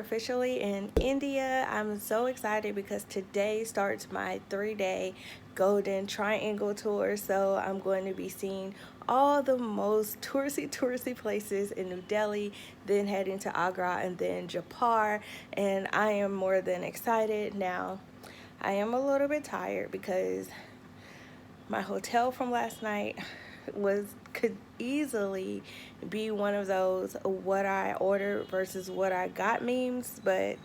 officially in India. I'm so excited because today starts my 3-day Golden Triangle tour. So I'm going to be seeing all the most touristy places in New Delhi, then heading to Agra and then Jaipur. And I am more than excited. Now, I am a little bit tired because my hotel from last night could easily be one of those what I ordered versus what I got memes, but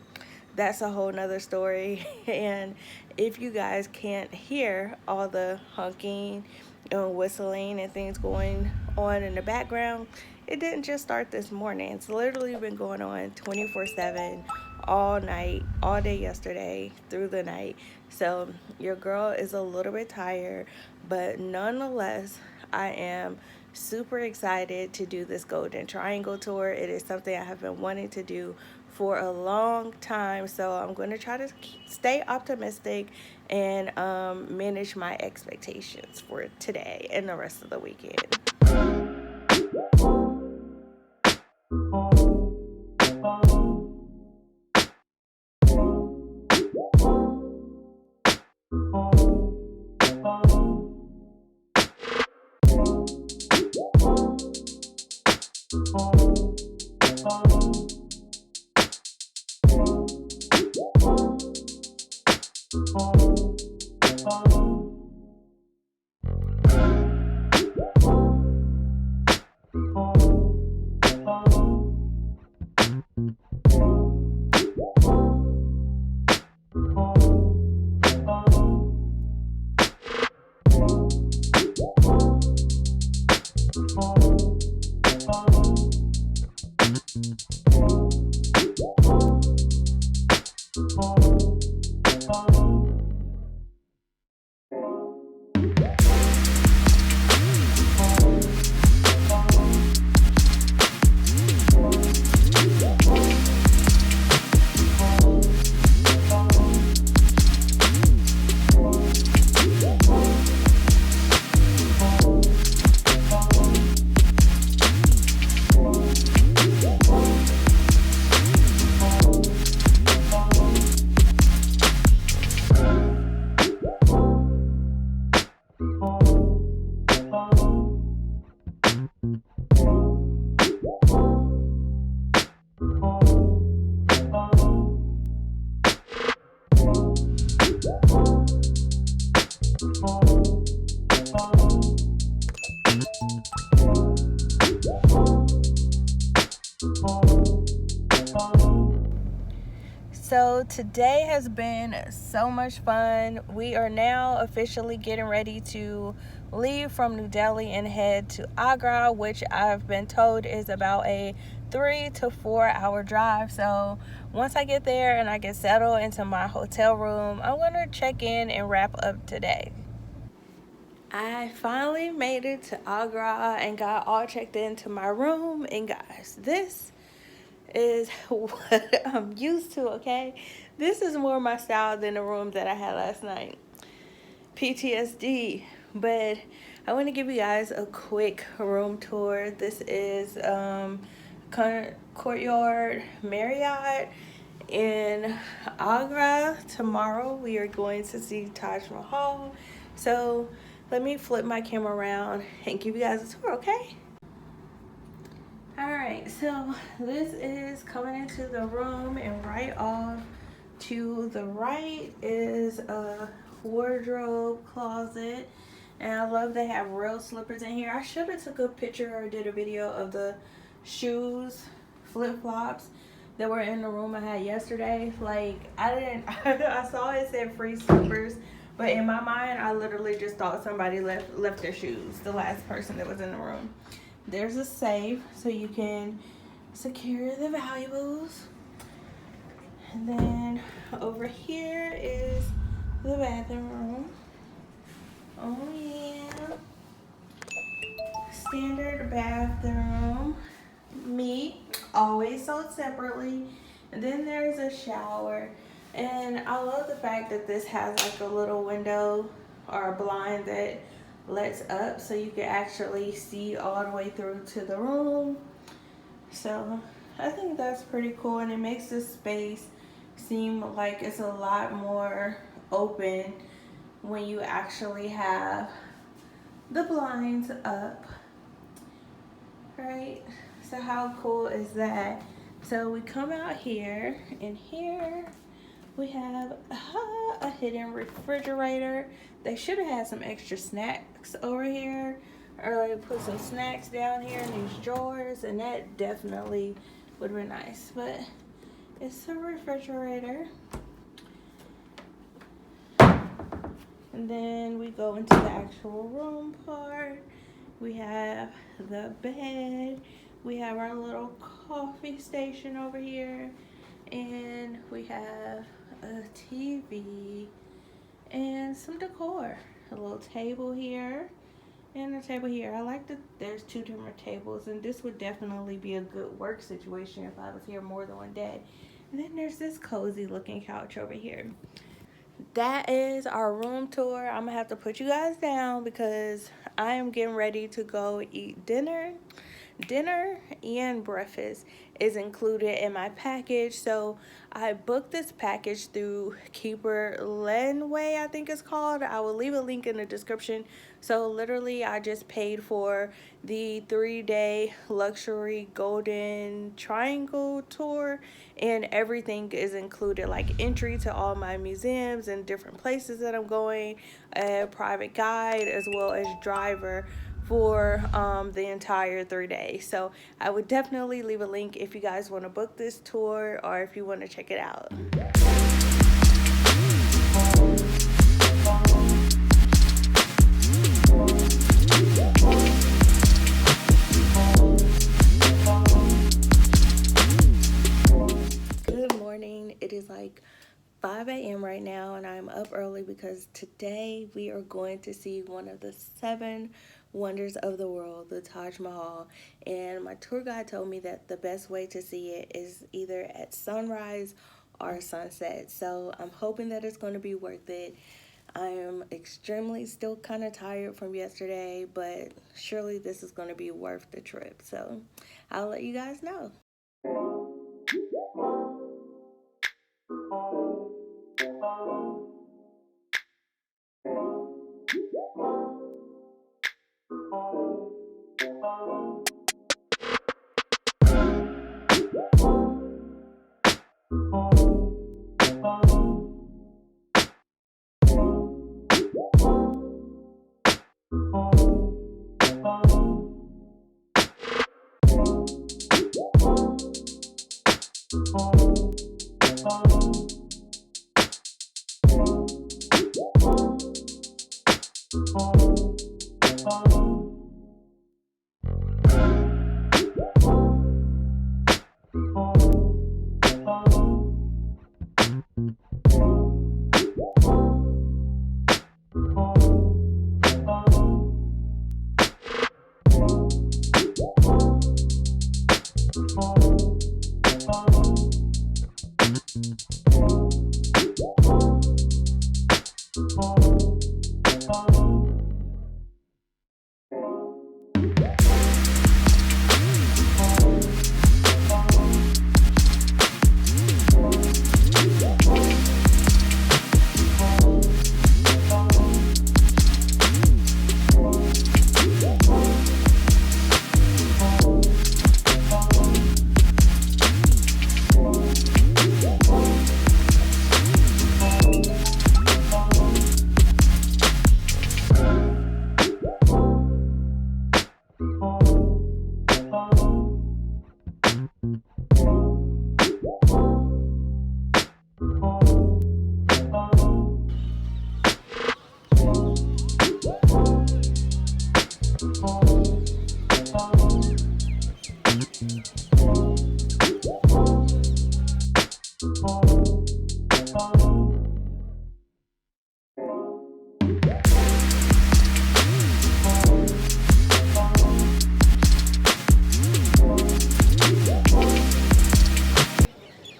that's a whole nother story. And if you guys can't hear all the honking and whistling and things going on in the background, it didn't just start this morning. It's literally been going on 24/7 all night, all day yesterday through the night. So your girl is a little bit tired, but nonetheless, I am super excited to do this Golden Triangle tour. It is something I have been wanting to do for a long time, so I'm going to try to stay optimistic and manage my expectations for today and the rest of the weekend. So today has been so much fun. We are now officially getting ready to leave from New Delhi and head to Agra, which I've been told is about a 3 to 4 hour drive. So once I get there and I get settled into my hotel room, I'm going to check in and wrap up today. I finally made it to Agra and got all checked into my room. And guys, this is what I'm used to, okay? This is more my style than the room that I had last night. PTSD. But I want to give you guys a quick room tour. This is Courtyard Marriott in Agra. Tomorrow we are going to see Taj Mahal. So let me flip my camera around and give you guys a tour, okay? Alright, so this is coming into the room, and right off to the right is a wardrobe closet. And I love they have real slippers in here. I should have took a picture or did a video of the shoes, flip-flops that were in the room I had yesterday. Like, I saw it said free slippers, but in my mind I literally just thought somebody left their shoes, the last person that was in the room. There's a safe so you can secure the valuables. And then over here is the bathroom. Oh yeah. Standard bathroom. Me, always sold separately. And then there's a shower. And I love the fact that this has like a little window or a blind that lets up so you can actually see all the way through to the room. So I think that's pretty cool, and it makes this space seem like it's a lot more open when you actually have the blinds up, right? So how cool is that? So we come out here, and here we have a hidden refrigerator. They should have had some extra snacks over here, or like put some snacks down here in these drawers, and that definitely would have been nice. But it's a refrigerator. And then we go into the actual room part. We have the bed. We have our little coffee station over here. And we have a TV and some decor. A little table here and a table here. I like that there's two different tables, and this would definitely be a good work situation if I was here more than one day. And then there's this cozy looking couch over here. That is our room tour. I'm gonna have to put you guys down because I am getting ready to go eat dinner. Dinner and breakfast is included in my package. So I booked this package through 𝗕cieះ𝗶𝗴𝗀𝗏, I think it's called. I will leave a link in the description. So literally I just paid for the 3-day luxury golden triangle tour, and everything is included, like entry to all my museums and different places that I'm going, a private guide, as well as driver for the entire 3 days. So I would definitely leave a link if you guys want to book this tour or if you want to check it out. Good morning. It is like 5 a.m. right now, and I'm up early because today we are going to see one of the 7 wonders of the world, the Taj Mahal. And my tour guide told me that the best way to see it is either at sunrise or sunset. So I'm hoping that it's going to be worth it. I am extremely still kind of tired from yesterday, but surely this is going to be worth the trip. So I'll let you guys know.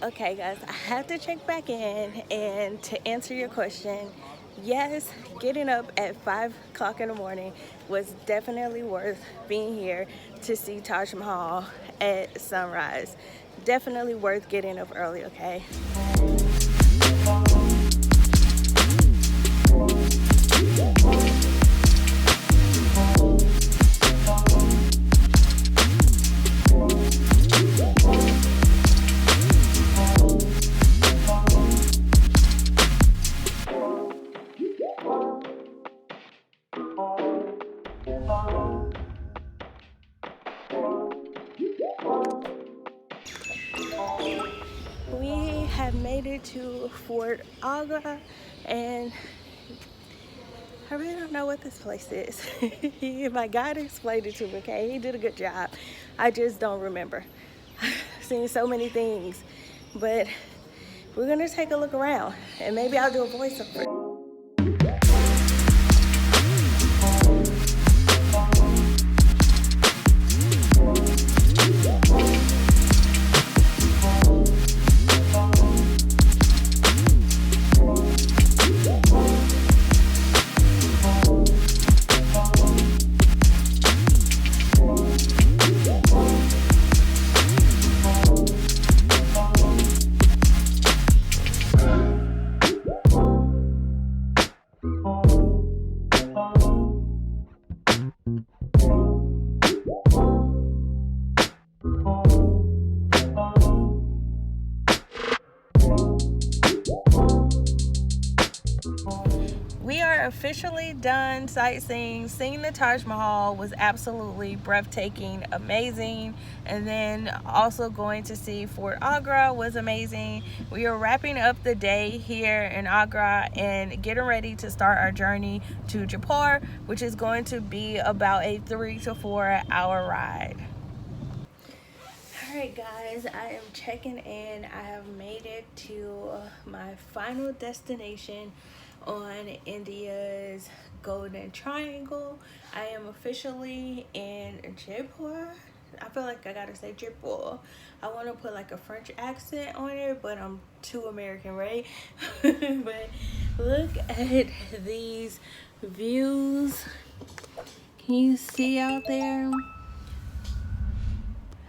Okay guys, I have to check back in, and to answer your question, yes, getting up at 5 o'clock in the morning was definitely worth being here to see Taj Mahal at sunrise. definitely worth getting up early, okay? We have made it to Fort Agra, and I really don't know what this place is. My guide explained it to me, okay? He did a good job. I just don't remember. I've seen so many things, but we're gonna take a look around, and maybe I'll do a voiceover. We are officially done sightseeing. Seeing the Taj Mahal was absolutely breathtaking, amazing. And then also going to see Fort Agra was amazing. We are wrapping up the day here in Agra and getting ready to start our journey to Jaipur, which is going to be about a 3 to 4 hour ride. Alright guys, I am checking in. I have made it to my final destination on India's Golden Triangle. I am officially in Jaipur. I feel like I gotta say Jaipur. I want to put like a French accent on it, but I'm too American, right? But look at these views. Can you see out there?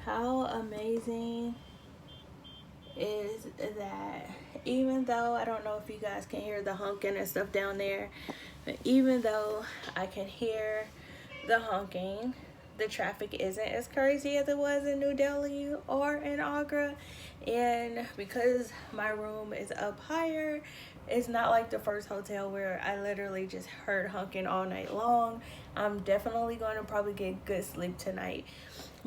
How amazing is that? Even though I don't know if you guys can hear the honking and stuff down there, but even though I can hear the honking, the traffic isn't as crazy as it was in New Delhi or in Agra. And because my room is up higher, it's not like the first hotel where I literally just heard honking all night long. I'm definitely going to probably get good sleep tonight.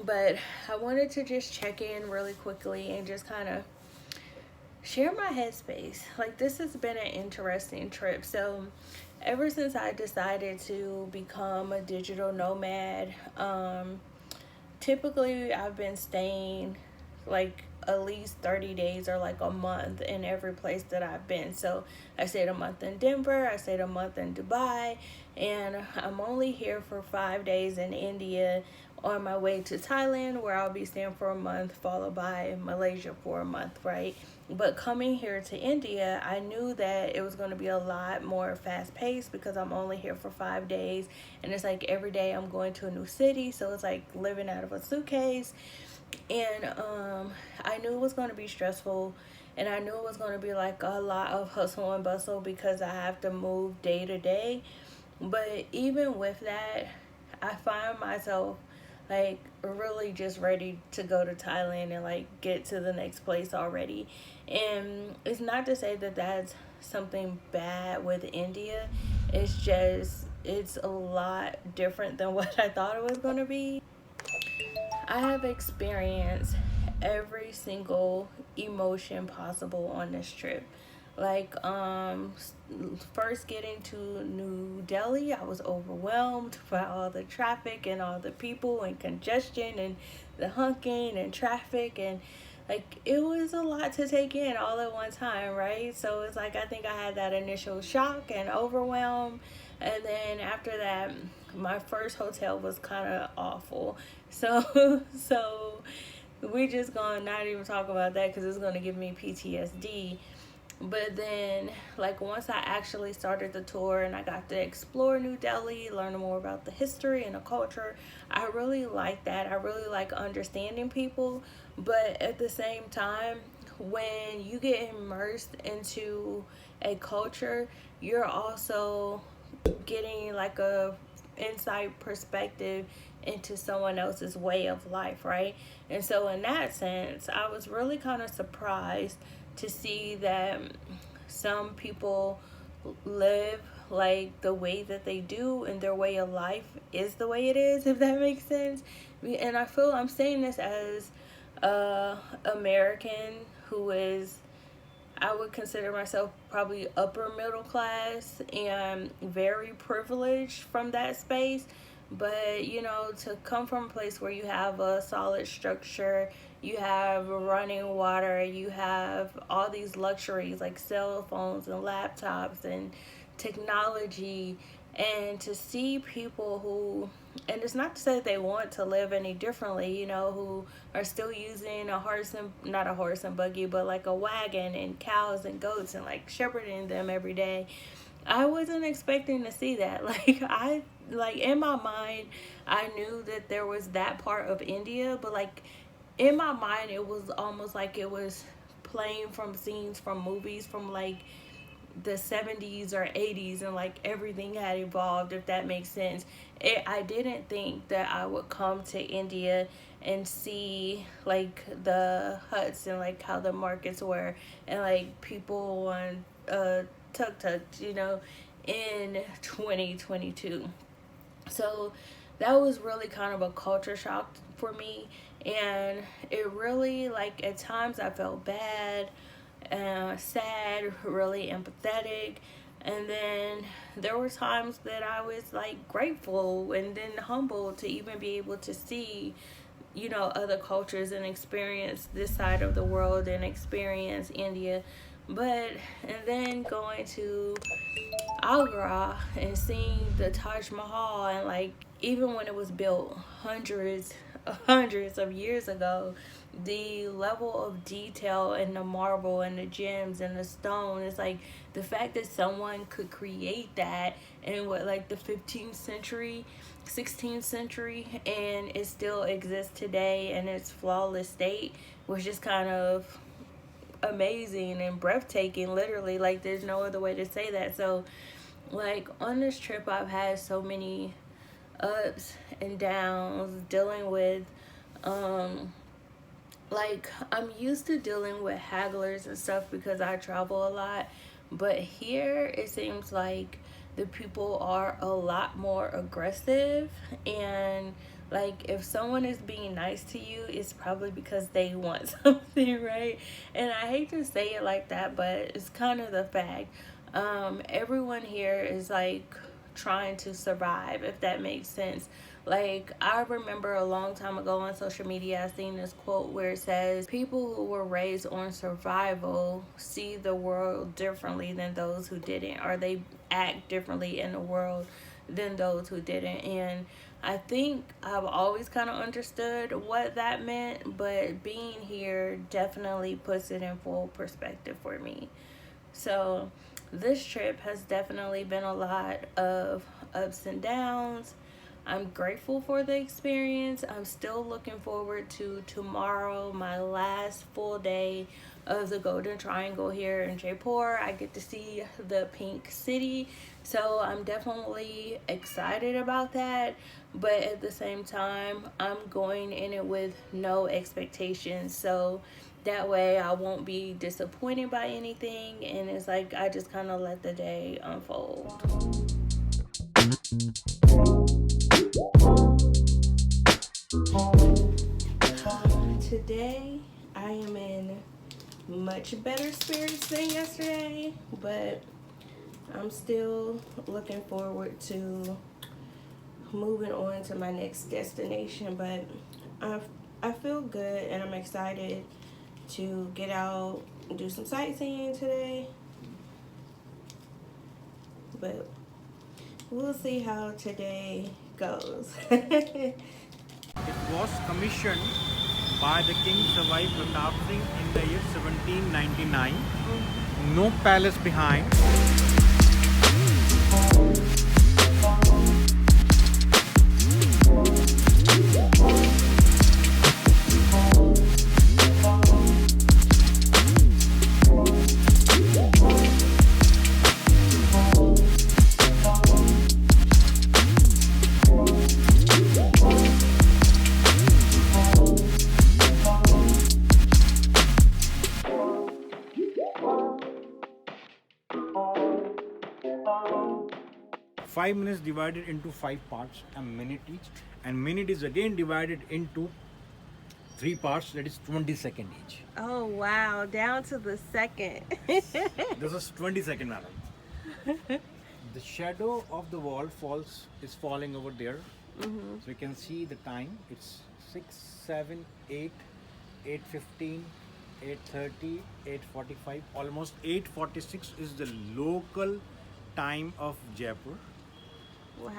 But I wanted to just check in really quickly and just kind of share my headspace. Like, this has been an interesting trip. So ever since I decided to become a digital nomad, typically I've been staying like at least 30 days or like a month in every place that I've been. So I stayed a month in Denver, I stayed a month in Dubai, and I'm only here for 5 days in India on my way to Thailand, where I'll be staying for a month, followed by Malaysia for a month, right? But coming here to India, I knew that it was going to be a lot more fast-paced because I'm only here for 5 days, and it's like every day I'm going to a new city, so it's like living out of a suitcase. And I knew it was going to be stressful, and I knew it was going to be like a lot of hustle and bustle because I have to move day to day. But even with that, I find myself like really just ready to go to Thailand and like get to the next place already. And it's not to say that that's something bad with India. It's just, it's a lot different than what I thought it was going to be. I have experienced every single emotion possible on this trip. Like, first getting to New Delhi, I was overwhelmed by all the traffic and all the people and congestion and the honking and traffic, and like it was a lot to take in all at one time, right? So it's like I think I had that initial shock and overwhelm, and then after that my first hotel was kind of awful. So we just gonna not even talk about that because it's gonna give me PTSD. But then, like, once I actually started the tour and I got to explore New Delhi, learn more about the history and the culture, I really like that. I really like understanding people. But at the same time, when you get immersed into a culture, you're also getting like a insight perspective into someone else's way of life, right? And so in that sense, I was really kind of surprised to see that some people live like the way that they do, and their way of life is the way it is, if that makes sense. And I feel I'm saying this as a American who is, I would consider myself probably upper middle class and very privileged from that space. But, you know, to come from a place where you have a solid structure, you have running water, you have all these luxuries like cell phones and laptops and technology, and to see people who, and it's not to say that they want to live any differently, you know, who are still using a horse and, not a horse and buggy, but like a wagon and cows and goats and like shepherding them every day. I wasn't expecting to see that. Like in my mind, I knew that there was that part of India, but like in my mind, it was almost like it was playing from scenes from movies from like the 70s or 80s, and like everything had evolved, if that makes sense. I didn't think that I would come to India and see like the huts and like how the markets were, and like people on tuk-tuk, you know, in 2022. So that was really kind of a culture shock for me, and it really, like, at times I felt bad, sad, really empathetic, and then there were times that I was like grateful and then humbled to even be able to see, you know, other cultures and experience this side of the world and experience India. But, and then going to Agra and seeing the Taj Mahal, and like even when it was built hundreds of years ago, the level of detail and the marble and the gems and the stone is like, the fact that someone could create that in what, like the 15th century, 16th century, and it still exists today in its flawless state was just kind of amazing and breathtaking, literally. Like, there's no other way to say that. So like on this trip, I've had so many ups and downs dealing with like, I'm used to dealing with hagglers and stuff because I travel a lot, but here it seems like the people are a lot more aggressive, and like if someone is being nice to you, it's probably because they want something, right? And I hate to say it like that, but it's kind of the fact. Everyone here is like trying to survive, if that makes sense. Like, I remember a long time ago on social media, I seen this quote where it says, people who were raised on survival see the world differently than those who didn't, or they act differently in the world than those who didn't. And I think I've always kind of understood what that meant, but being here definitely puts it in full perspective for me. So this trip has definitely been a lot of ups and downs. I'm grateful for the experience. I'm still looking forward to tomorrow, my last full day of the Golden Triangle here in Jaipur. I get to see the Pink City, so I'm definitely excited about that. But at the same time, I'm going in it with no expectations, so that way I won't be disappointed by anything, and it's like I just kind of let the day unfold. Today I am in much better spirits than yesterday, but I'm still looking forward to moving on to my next destination. But I feel good, and I'm excited to get out and do some sightseeing today. But we'll see how today goes. It was commissioned by the King 𝗙cie 𝗬𝗏 in the year 1799 No palace behind. Five minutes divided into 5 parts, a minute each, and minute is again divided into 3 parts, that is 20 seconds each. Oh wow, down to the second. This is 20 second, madam. The shadow of the wall is falling over there. So you can see the time. It's 6, 7, 8, 8:15, 8:30, 8:45, almost 8:46 is the local time of Jaipur. Wow.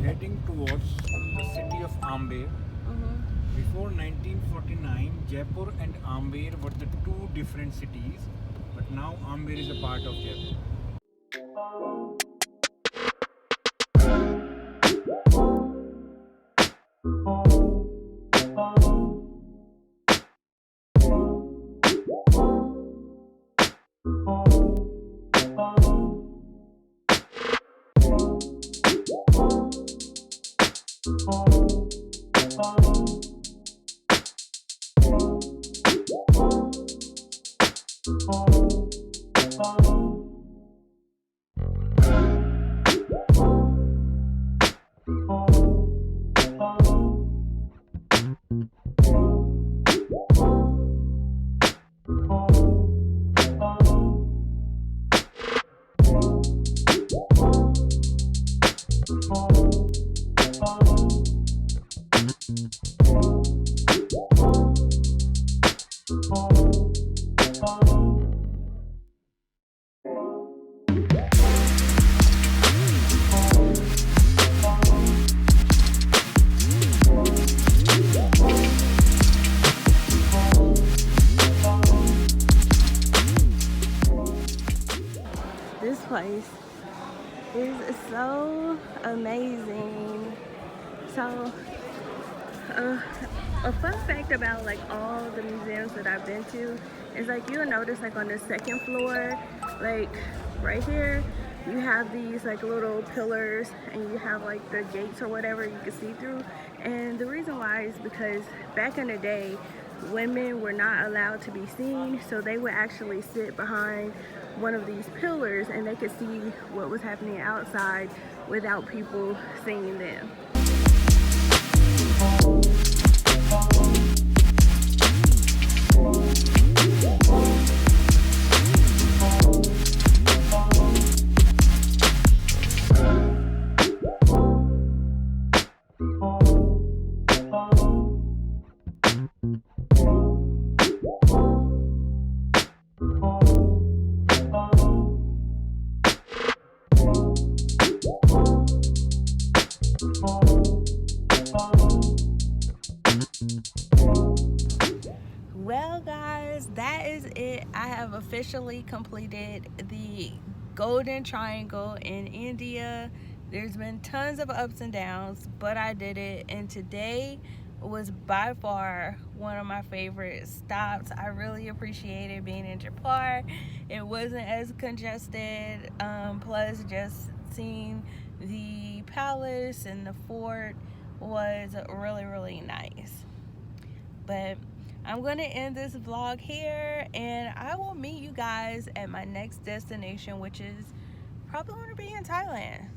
Heading towards the city of 𝗕𝗢𝗪. Before 1949, Jaipur and 𝗕𝗪𝗪 were the two different cities, but now 𝗕𝗪𝗪 is a part of Jaipur. This place is so amazing. So a fun fact about like all the museums that I've been to is like you'll notice like on the second floor, like right here, you have these like little pillars and you have like the gates or whatever you can see through. And the reason why is because back in the day, women were not allowed to be seen, so they would actually sit behind one of these pillars and they could see what was happening outside without people seeing them. Well guys, that is it. I have officially completed the Golden Triangle in India. There's been tons of ups and downs, but I did it, and today was by far one of my favorite stops. I really appreciated being in Jaipur. It wasn't as congested, plus just seeing the palace and the fort was really nice. But I'm going to end this vlog here, and I will meet you guys at my next destination, which is probably going to be in Thailand.